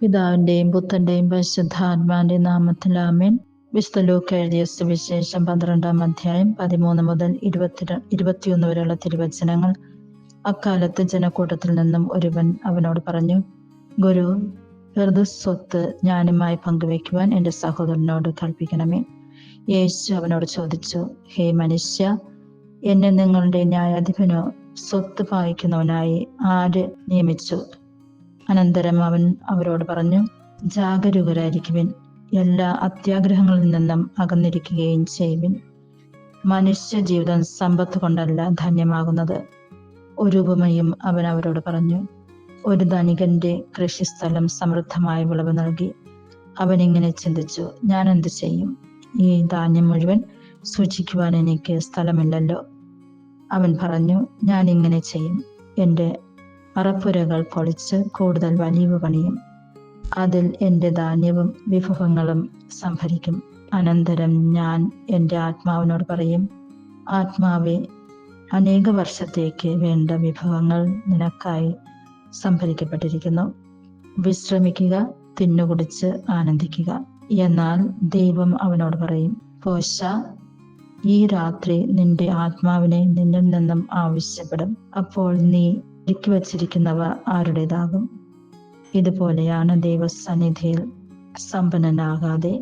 പിതാവിന്റെയും പുത്രന്റെയും പരിശുദ്ധാത്മാവിന്റെയും നാമത്തിൽ ആമേൻ. വിശുദ്ധ ലൂക്കാ എഴുതിയ സുവിശേഷം 12-ാം അധ്യായം 13 മുതൽ 21 വരെയുള്ള തിരുവചനങ്ങൾ. അക്കാലത്ത് ജനക്കൂട്ടത്തിൽ നിന്നും ഒരുവൻ അവനോട് പറഞ്ഞു, ഗുരു, സ്വത്ത് ഞാനുമായി പങ്കുവയ്ക്കുവാൻ എൻ്റെ സഹോദരനോട് കൽപ്പിക്കണമേ. യേശു അവനോട് ചോദിച്ചു, ഹേ മനുഷ്യ, എന്നെ നിങ്ങളുടെ ന്യായാധിപനോ സ്വത്ത് പാലിക്കുന്നവനായി ആര് നിയമിച്ചു? അനന്തരം അവൻ അവരോട് പറഞ്ഞു, ജാഗരൂകരായിരിക്കുവിൻ, എല്ലാ അത്യാഗ്രഹങ്ങളിൽ നിന്നും അകന്നിരിക്കുകയും ചെയ്യുവിൻ. മനുഷ്യ ജീവിതം സമ്പത്ത് കൊണ്ടല്ല ധന്യമാകുന്നത്. ഒരു ഉപമയും അവൻ അവരോട് പറഞ്ഞു. ഒരു ധനികന്റെ കൃഷിസ്ഥലം സമൃദ്ധമായ വിളവ് നൽകി. അവൻ ഇങ്ങനെ ചിന്തിച്ചു, ഞാൻ എന്ത് ചെയ്യും? ഈ ധാന്യം മുഴുവൻ സൂക്ഷിക്കുവാൻ എനിക്ക് സ്ഥലമില്ലല്ലോ. അവൻ പറഞ്ഞു, ഞാൻ ഇങ്ങനെ ചെയ്യും, എൻ്റെ അറപ്പുരകൾ പൊളിച്ച് കൂടുതൽ വലിയ പണിയും. അതിൽ എൻ്റെ ധാന്യവും വിഭവങ്ങളും സംഭരിക്കും. അനന്തരം ഞാൻ എൻ്റെ ആത്മാവിനോട് പറയും, ആത്മാവെ, അനേക വർഷത്തേക്ക് വേണ്ട വിഭവങ്ങൾ നിനക്കായി സംഭരിക്കപ്പെട്ടിരിക്കുന്നു. വിശ്രമിക്കുക, തിന്നുകുടിച്ച് ആനന്ദിക്കുക. എന്നാൽ ദൈവം അവനോട് പറയും, പോശ, ഈ രാത്രി നിന്റെ ആത്മാവിനെ നിന്നിൽ നിന്നും ആവശ്യപ്പെടും. അപ്പോൾ നീ ഒരുക്കി വച്ചിരിക്കുന്നവ ആരുടേതാകും? ഇതുപോലെയാണ് ദൈവസന്നിധിയിൽ സമ്പന്നനാകാതെ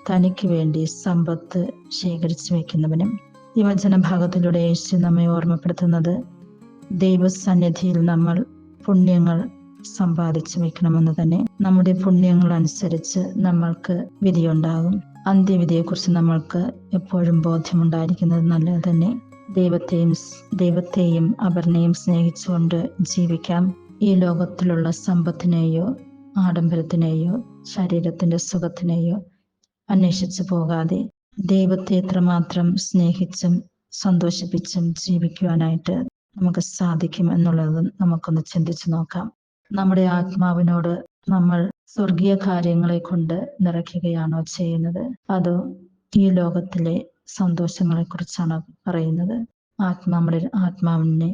തനിക്ക് വേണ്ടി സമ്പത്ത് ശേഖരിച്ചു വയ്ക്കുന്നവനും. ഈ വചനഭാഗത്തിലൂടെ യേശു നമ്മെ ഓർമ്മപ്പെടുത്തുന്നത് ദൈവസന്നിധിയിൽ നമ്മൾ പുണ്യങ്ങൾ സമ്പാദിച്ചു വെക്കണമെന്ന് തന്നെ. നമ്മുടെ പുണ്യങ്ങൾ അനുസരിച്ച് നമ്മൾക്ക് വിധിയുണ്ടാകും. അന്ത്യവിധിയെക്കുറിച്ച് നമ്മൾക്ക് എപ്പോഴും ബോധ്യമുണ്ടായിരിക്കുന്നത് നല്ലത് തന്നെ. ദൈവത്തെയും അപരനെയും സ്നേഹിച്ചുകൊണ്ട് ജീവിക്കാം. ഈ ലോകത്തിലുള്ള സമ്പത്തിനെയോ ആഡംബരത്തിനെയോ ശരീരത്തിന്റെ സുഖത്തിനെയോ അന്വേഷിച്ചു പോകാതെ ദൈവത്തെ എത്രമാത്രം സ്നേഹിച്ചും സന്തോഷിപ്പിച്ചും ജീവിക്കുവാനായിട്ട് നമുക്ക് സാധിക്കും എന്നുള്ളത് നമുക്കൊന്ന് ചിന്തിച്ചു നോക്കാം. നമ്മുടെ ആത്മാവിനോട് നമ്മൾ സ്വർഗീയ കാര്യങ്ങളെ കൊണ്ട് നിറയ്ക്കുകയാണോ ചെയ്യുന്നത്, അതോ ഈ ലോകത്തിലെ സന്തോഷങ്ങളെ കുറിച്ചാണ് പറയുന്നത്? നമ്മുടെ ആത്മാവിനെ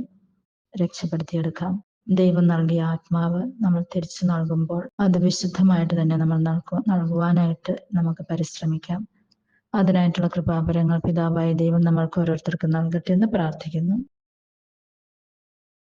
രക്ഷപ്പെടുത്തിയെടുക്കാം. ദൈവം നൽകിയ ആത്മാവ് നമ്മൾ തിരിച്ചു നൽകുമ്പോൾ അത് വിശുദ്ധമായിട്ട് തന്നെ നമ്മൾ നൽകുവാനായിട്ട് നമുക്ക് പരിശ്രമിക്കാം. അതിനായിട്ടുള്ള കൃപാവരങ്ങൾ പിതാവായ ദൈവം നമ്മൾക്ക് ഓരോരുത്തർക്കും നൽകട്ടെ എന്ന് പ്രാർത്ഥിക്കുന്നു.